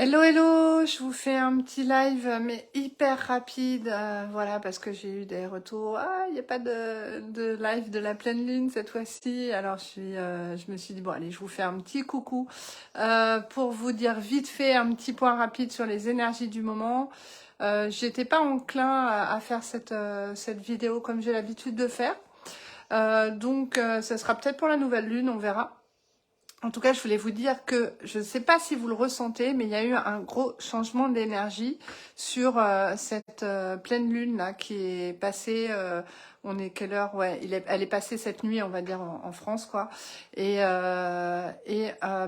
Hello, hello, je vous fais un petit live, mais hyper rapide, voilà, parce que j'ai eu des retours. Ah, il n'y a pas de live de la pleine lune cette fois-ci. Alors, je me suis dit, bon, allez, je vous fais un petit coucou pour vous dire vite fait un petit point rapide sur les énergies du moment. J'étais pas enclin à faire cette vidéo comme j'ai l'habitude de faire. Donc, ça sera peut-être pour la nouvelle lune, on verra. En tout cas, je voulais vous dire que je ne sais pas si vous le ressentez, mais il y a eu un gros changement d'énergie sur cette pleine lune là qui est passée. On est quelle heure? Ouais, elle est passée cette nuit, on va dire en France, quoi. Et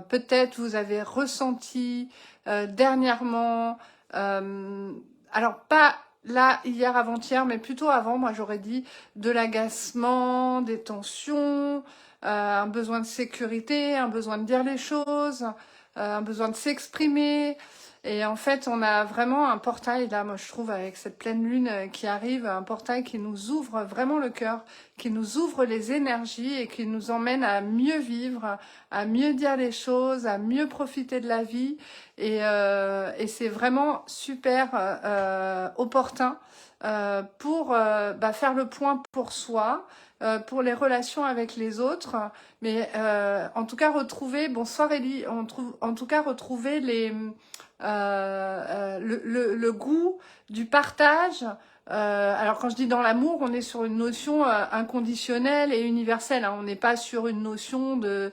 peut-être vous avez ressenti dernièrement, alors pas là hier avant-hier, mais plutôt avant. Moi, j'aurais dit de l'agacement, des tensions. Un besoin de sécurité, un besoin de dire les choses, un besoin de s'exprimer. Et en fait, on a vraiment un portail, là, moi je trouve, avec cette pleine lune qui arrive, un portail qui nous ouvre vraiment le cœur, qui nous ouvre les énergies et qui nous emmène à mieux vivre, à mieux dire les choses, à mieux profiter de la vie. Et c'est vraiment super opportun pour faire le point pour soi, pour les relations avec les autres, mais en tout cas retrouver, bonsoir Ellie, en tout cas retrouver le goût du partage. Alors quand je dis dans l'amour, on est sur une notion inconditionnelle et universelle, hein. On n'est pas sur une notion de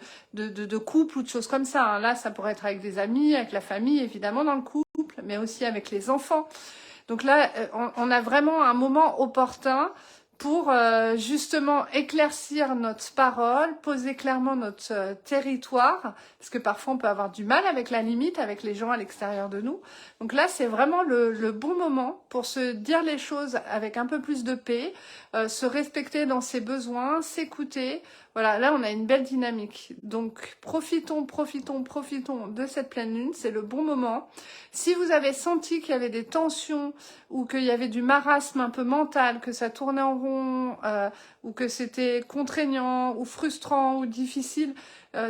couple ou de choses comme ça, hein. Là, ça pourrait être avec des amis, avec la famille, évidemment dans le couple, mais aussi avec les enfants. Donc là, on a vraiment un moment opportun pour justement éclaircir notre parole, poser clairement notre territoire, parce que parfois on peut avoir du mal avec la limite, avec les gens à l'extérieur de nous. Donc là, c'est vraiment le bon moment pour se dire les choses avec un peu plus de paix, se respecter dans ses besoins, s'écouter. Voilà, là on a une belle dynamique. Donc profitons de cette pleine lune, c'est le bon moment. Si vous avez senti qu'il y avait des tensions ou qu'il y avait du marasme un peu mental, que ça tournait en rond, ou que c'était contraignant ou frustrant ou difficile,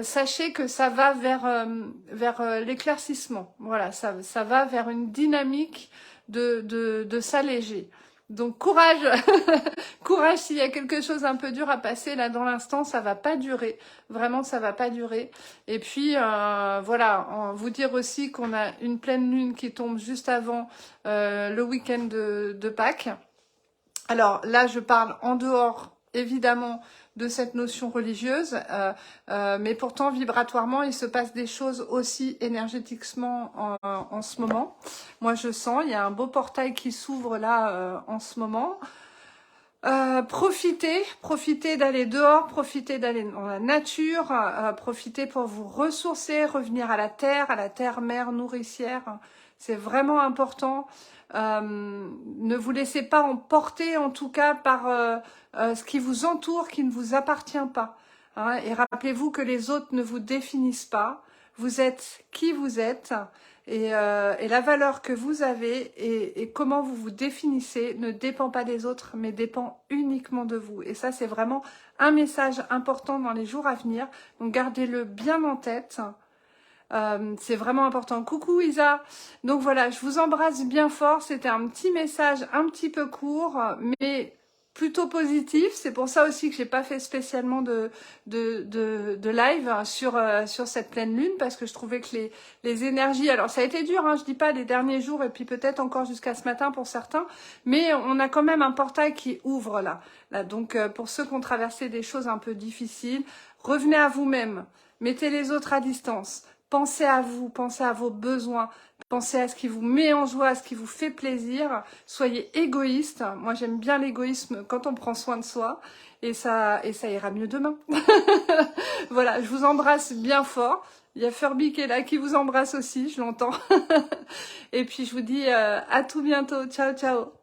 sachez que ça va vers l'éclaircissement. Voilà, ça va vers une dynamique de s'alléger. Donc courage, courage s'il y a quelque chose un peu dur à passer, là dans l'instant ça va pas durer, vraiment ça va pas durer. Et puis voilà, vous dire aussi qu'on a une pleine lune qui tombe juste avant le week-end de Pâques. Alors là je parle en dehors évidemment de cette notion religieuse, mais pourtant vibratoirement il se passe des choses aussi énergétiquement en ce moment. Moi je sens, il y a un beau portail qui s'ouvre là en ce moment. Profitez d'aller dehors, profitez d'aller dans la nature, profitez pour vous ressourcer, revenir à la terre mère nourricière. C'est vraiment important. Ne vous laissez pas emporter, en tout cas, par ce qui vous entoure, qui ne vous appartient pas. Hein. Et rappelez-vous que les autres ne vous définissent pas. Vous êtes qui vous êtes. Et la valeur que vous avez et comment vous vous définissez ne dépend pas des autres, mais dépend uniquement de vous. Et ça, c'est vraiment un message important dans les jours à venir. Donc, gardez-le bien en tête. C'est vraiment important. Coucou Isa. Donc voilà, je vous embrasse bien fort. C'était un petit message un petit peu court, mais plutôt positif. C'est pour ça aussi que j'ai pas fait spécialement de live sur cette pleine lune, parce que je trouvais que les énergies, alors ça a été dur, hein, je dis pas les derniers jours et puis peut-être encore jusqu'à ce matin pour certains, mais on a quand même un portail qui ouvre là. Donc pour ceux qui ont traversé des choses un peu difficiles, revenez à vous-même, mettez les autres à distance. Pensez à vous, pensez à vos besoins, pensez à ce qui vous met en joie, à ce qui vous fait plaisir. Soyez égoïste. Moi, j'aime bien l'égoïsme quand on prend soin de soi. Et ça ira mieux demain. Voilà, je vous embrasse bien fort. Il y a Furby qui est là, qui vous embrasse aussi, je l'entends. Et puis, je vous dis à tout bientôt. Ciao, ciao.